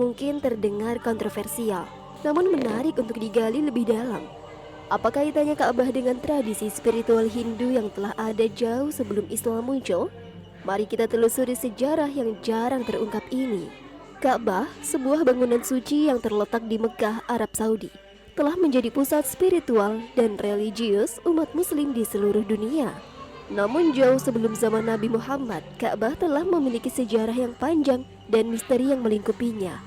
mungkin terdengar kontroversial, namun menarik untuk digali lebih dalam. Apa kaitannya Ka'bah dengan tradisi spiritual Hindu yang telah ada jauh sebelum Islam muncul? Mari kita telusuri sejarah yang jarang terungkap ini. Ka'bah, sebuah bangunan suci yang terletak di Mekah, Arab Saudi, telah menjadi pusat spiritual dan religius umat muslim di seluruh dunia. Namun jauh sebelum zaman Nabi Muhammad, Ka'bah telah memiliki sejarah yang panjang dan misteri yang melingkupinya.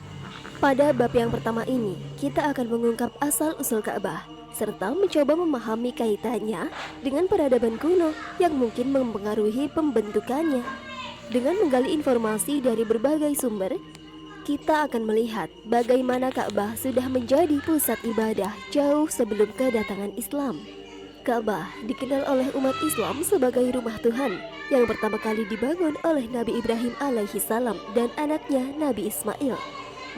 Pada bab yang pertama ini, kita akan mengungkap asal-usul Ka'bah, serta mencoba memahami kaitannya dengan peradaban kuno yang mungkin mempengaruhi pembentukannya. Dengan menggali informasi dari berbagai sumber, kita akan melihat bagaimana Ka'bah sudah menjadi pusat ibadah jauh sebelum kedatangan Islam. Ka'bah dikenal oleh umat Islam sebagai rumah Tuhan yang pertama kali dibangun oleh Nabi Ibrahim alaihissalam dan anaknya Nabi Ismail.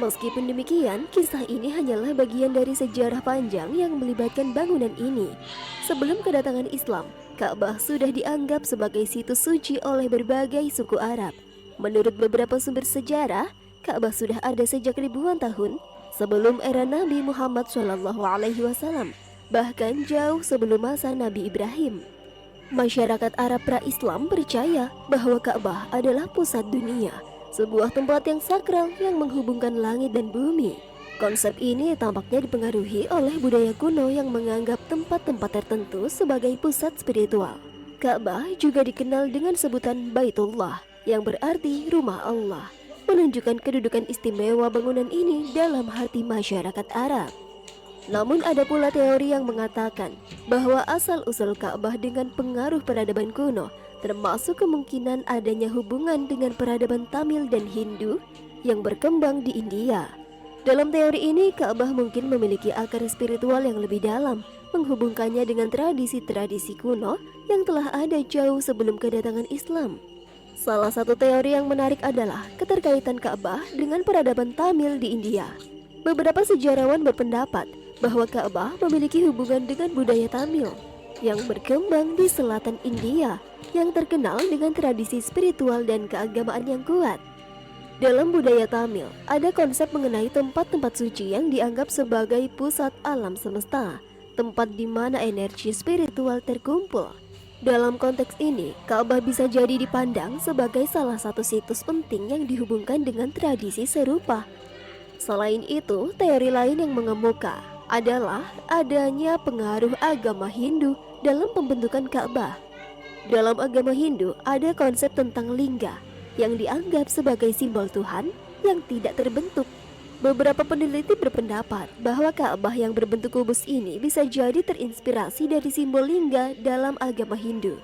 Meskipun demikian, kisah ini hanyalah bagian dari sejarah panjang yang melibatkan bangunan ini. Sebelum kedatangan Islam, Ka'bah sudah dianggap sebagai situs suci oleh berbagai suku Arab. Menurut beberapa sumber sejarah, Ka'bah sudah ada sejak ribuan tahun sebelum era Nabi Muhammad SAW, bahkan jauh sebelum masa Nabi Ibrahim. Masyarakat Arab pra-Islam percaya bahwa Ka'bah adalah pusat dunia, sebuah tempat yang sakral yang menghubungkan langit dan bumi. Konsep ini tampaknya dipengaruhi oleh budaya kuno yang menganggap tempat-tempat tertentu sebagai pusat spiritual. Ka'bah juga dikenal dengan sebutan Baitullah, yang berarti rumah Allah, menunjukkan kedudukan istimewa bangunan ini dalam hati masyarakat Arab. Namun ada pula teori yang mengatakan bahwa asal-usul Ka'bah dengan pengaruh peradaban kuno, termasuk kemungkinan adanya hubungan dengan peradaban Tamil dan Hindu yang berkembang di India. Dalam teori ini, Ka'bah mungkin memiliki akar spiritual yang lebih dalam, menghubungkannya dengan tradisi-tradisi kuno yang telah ada jauh sebelum kedatangan Islam. Salah satu teori yang menarik adalah keterkaitan Ka'bah dengan peradaban Tamil di India. Beberapa sejarawan berpendapat bahwa Ka'bah memiliki hubungan dengan budaya Tamil yang berkembang di selatan India, yang terkenal dengan tradisi spiritual dan keagamaan yang kuat. Dalam budaya Tamil, ada konsep mengenai tempat-tempat suci yang dianggap sebagai pusat alam semesta, tempat di mana energi spiritual terkumpul. Dalam konteks ini, Ka'bah bisa jadi dipandang sebagai salah satu situs penting yang dihubungkan dengan tradisi serupa. Selain itu, teori lain yang mengemuka adalah adanya pengaruh agama Hindu dalam pembentukan Ka'bah. Dalam agama Hindu, ada konsep tentang lingga yang dianggap sebagai simbol Tuhan yang tidak terbentuk. Beberapa peneliti berpendapat bahwa Ka'bah yang berbentuk kubus ini bisa jadi terinspirasi dari simbol lingga dalam agama Hindu.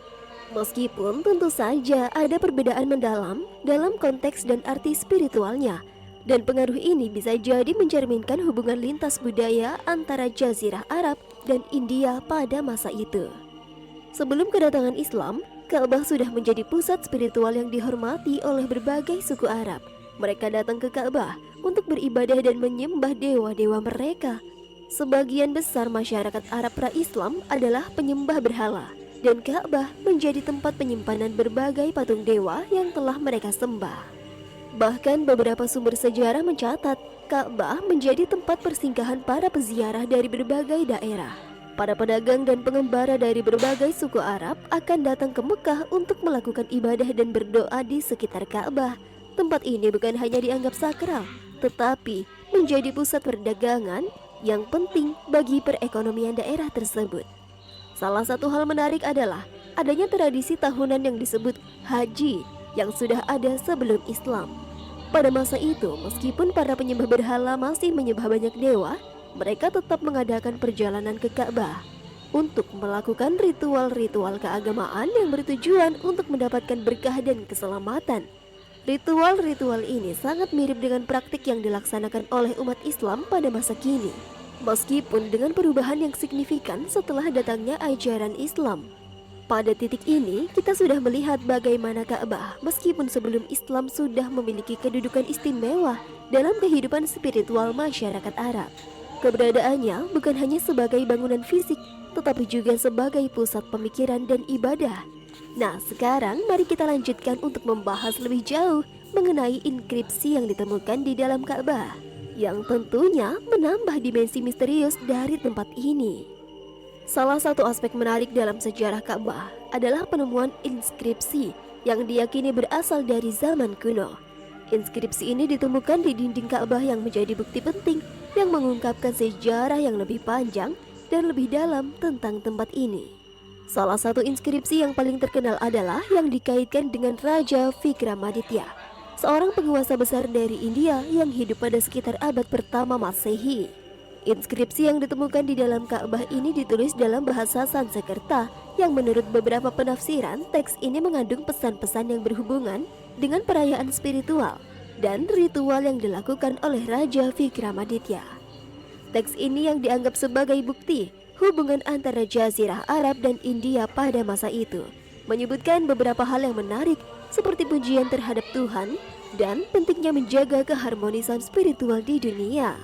Meskipun tentu saja ada perbedaan mendalam dalam konteks dan arti spiritualnya, dan pengaruh ini bisa jadi mencerminkan hubungan lintas budaya antara Jazirah Arab dan India pada masa itu. Sebelum kedatangan Islam, Ka'bah sudah menjadi pusat spiritual yang dihormati oleh berbagai suku Arab. Mereka datang ke Ka'bah untuk beribadah dan menyembah dewa-dewa mereka. Sebagian besar masyarakat Arab pra-Islam adalah penyembah berhala, dan Ka'bah menjadi tempat penyimpanan berbagai patung dewa yang telah mereka sembah. Bahkan beberapa sumber sejarah mencatat Ka'bah menjadi tempat persinggahan para peziarah dari berbagai daerah. Para pedagang dan pengembara dari berbagai suku Arab akan datang ke Mekah untuk melakukan ibadah dan berdoa di sekitar Ka'bah. Tempat ini bukan hanya dianggap sakral, tetapi menjadi pusat perdagangan yang penting bagi perekonomian daerah tersebut. Salah satu hal menarik adalah adanya tradisi tahunan yang disebut haji yang sudah ada sebelum Islam. Pada masa itu, meskipun para penyembah berhala masih menyembah banyak dewa, mereka tetap mengadakan perjalanan ke Ka'bah untuk melakukan ritual-ritual keagamaan yang bertujuan untuk mendapatkan berkah dan keselamatan. Ritual-ritual ini sangat mirip dengan praktik yang dilaksanakan oleh umat Islam pada masa kini, meskipun dengan perubahan yang signifikan setelah datangnya ajaran Islam. Pada titik ini, kita sudah melihat bagaimana Ka'bah meskipun sebelum Islam sudah memiliki kedudukan istimewa dalam kehidupan spiritual masyarakat Arab. Keberadaannya bukan hanya sebagai bangunan fisik, tetapi juga sebagai pusat pemikiran dan ibadah. Nah, sekarang mari kita lanjutkan untuk membahas lebih jauh mengenai inskripsi yang ditemukan di dalam Ka'bah, yang tentunya menambah dimensi misterius dari tempat ini. Salah satu aspek menarik dalam sejarah Ka'bah adalah penemuan inskripsi yang diyakini berasal dari zaman kuno. Inskripsi ini ditemukan di dinding Ka'bah yang menjadi bukti penting yang mengungkapkan sejarah yang lebih panjang dan lebih dalam tentang tempat ini. Salah satu inskripsi yang paling terkenal adalah yang dikaitkan dengan Raja Vikramaditya, seorang penguasa besar dari India yang hidup pada sekitar abad pertama Masehi. Inskripsi yang ditemukan di dalam Ka'bah ini ditulis dalam bahasa Sanskerta yang menurut beberapa penafsiran, teks ini mengandung pesan-pesan yang berhubungan dengan perayaan spiritual dan ritual yang dilakukan oleh Raja Vikramaditya. Teks ini yang dianggap sebagai bukti hubungan antara Jazirah Arab dan India pada masa itu, menyebutkan beberapa hal yang menarik seperti pujian terhadap Tuhan dan pentingnya menjaga keharmonisan spiritual di dunia.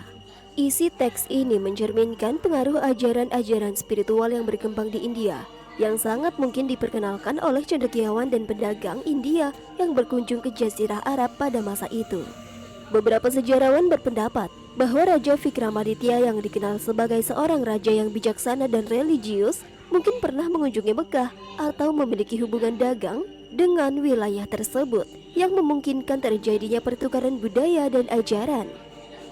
Isi teks ini mencerminkan pengaruh ajaran-ajaran spiritual yang berkembang di India, yang sangat mungkin diperkenalkan oleh cendekiawan dan pedagang India yang berkunjung ke Jazirah Arab pada masa itu. Beberapa sejarawan berpendapat bahwa Raja Vikramaditya yang dikenal sebagai seorang raja yang bijaksana dan religius mungkin pernah mengunjungi Mekah atau memiliki hubungan dagang dengan wilayah tersebut yang memungkinkan terjadinya pertukaran budaya dan ajaran.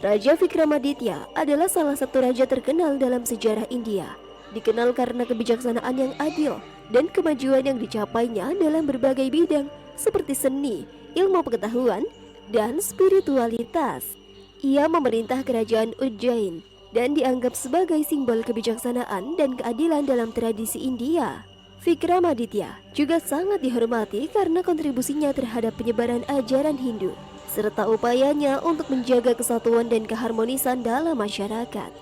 Raja Vikramaditya adalah salah satu raja terkenal dalam sejarah India, dikenal karena kebijaksanaan yang adil dan kemajuan yang dicapainya dalam berbagai bidang seperti seni, ilmu pengetahuan, dan spiritualitas. Ia memerintah kerajaan Ujjain dan dianggap sebagai simbol kebijaksanaan dan keadilan dalam tradisi India. Vikramaditya juga sangat dihormati karena kontribusinya terhadap penyebaran ajaran Hindu, serta upayanya untuk menjaga kesatuan dan keharmonisan dalam masyarakat.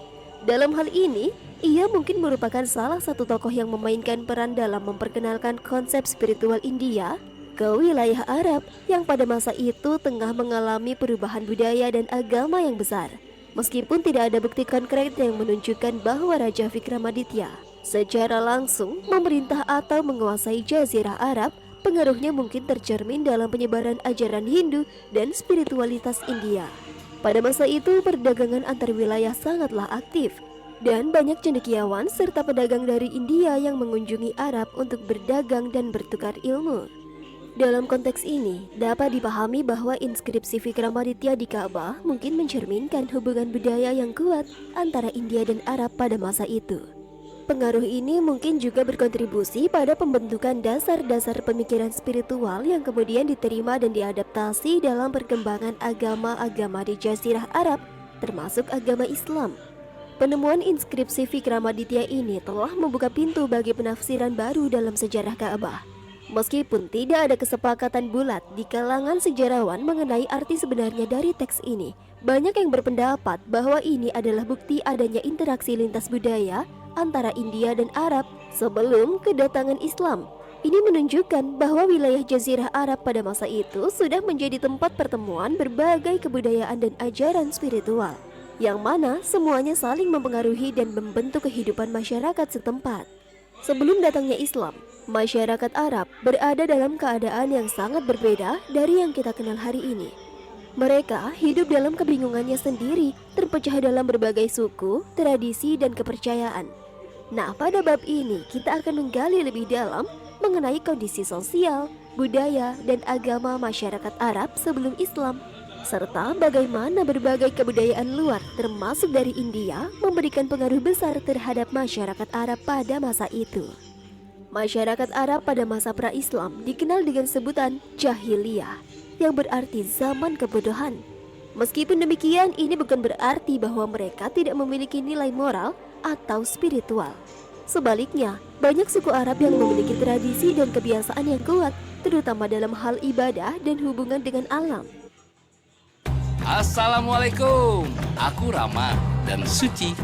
Dalam hal ini, ia mungkin merupakan salah satu tokoh yang memainkan peran dalam memperkenalkan konsep spiritual India ke wilayah Arab yang pada masa itu tengah mengalami perubahan budaya dan agama yang besar. Meskipun tidak ada bukti konkret yang menunjukkan bahwa Raja Vikramaditya secara langsung memerintah atau menguasai Jazirah Arab, pengaruhnya mungkin tercermin dalam penyebaran ajaran Hindu dan spiritualitas India. Pada masa itu, perdagangan antar wilayah sangatlah aktif, dan banyak cendekiawan serta pedagang dari India yang mengunjungi Arab untuk berdagang dan bertukar ilmu. Dalam konteks ini, dapat dipahami bahwa inskripsi Vikramaditya di Ka'bah mungkin mencerminkan hubungan budaya yang kuat antara India dan Arab pada masa itu. Pengaruh ini mungkin juga berkontribusi pada pembentukan dasar-dasar pemikiran spiritual yang kemudian diterima dan diadaptasi dalam perkembangan agama-agama di Jazirah Arab, termasuk agama Islam. Penemuan inskripsi Vikramaditya ini telah membuka pintu bagi penafsiran baru dalam sejarah Ka'bah. Meskipun tidak ada kesepakatan bulat di kalangan sejarawan mengenai arti sebenarnya dari teks ini, banyak yang berpendapat bahwa ini adalah bukti adanya interaksi lintas budaya antara India dan Arab sebelum kedatangan Islam. Ini menunjukkan bahwa wilayah Jazirah Arab pada masa itu sudah menjadi tempat pertemuan berbagai kebudayaan dan ajaran spiritual, yang mana semuanya saling mempengaruhi dan membentuk kehidupan masyarakat setempat. Sebelum datangnya Islam, masyarakat Arab berada dalam keadaan yang sangat berbeda dari yang kita kenal hari ini. Mereka hidup dalam kebingungannya sendiri, terpecah dalam berbagai suku, tradisi, dan kepercayaan. Nah, pada bab ini kita akan menggali lebih dalam mengenai kondisi sosial, budaya, dan agama masyarakat Arab sebelum Islam, serta bagaimana berbagai kebudayaan luar termasuk dari India memberikan pengaruh besar terhadap masyarakat Arab pada masa itu. Masyarakat Arab pada masa pra-Islam dikenal dengan sebutan jahiliyah, yang berarti zaman kebodohan. Meskipun demikian, ini bukan berarti bahwa mereka tidak memiliki nilai moral atau spiritual. Sebaliknya, banyak suku Arab yang memiliki tradisi dan kebiasaan yang kuat, terutama dalam hal ibadah dan hubungan dengan alam. Assalamualaikum, aku Rama dan Suci.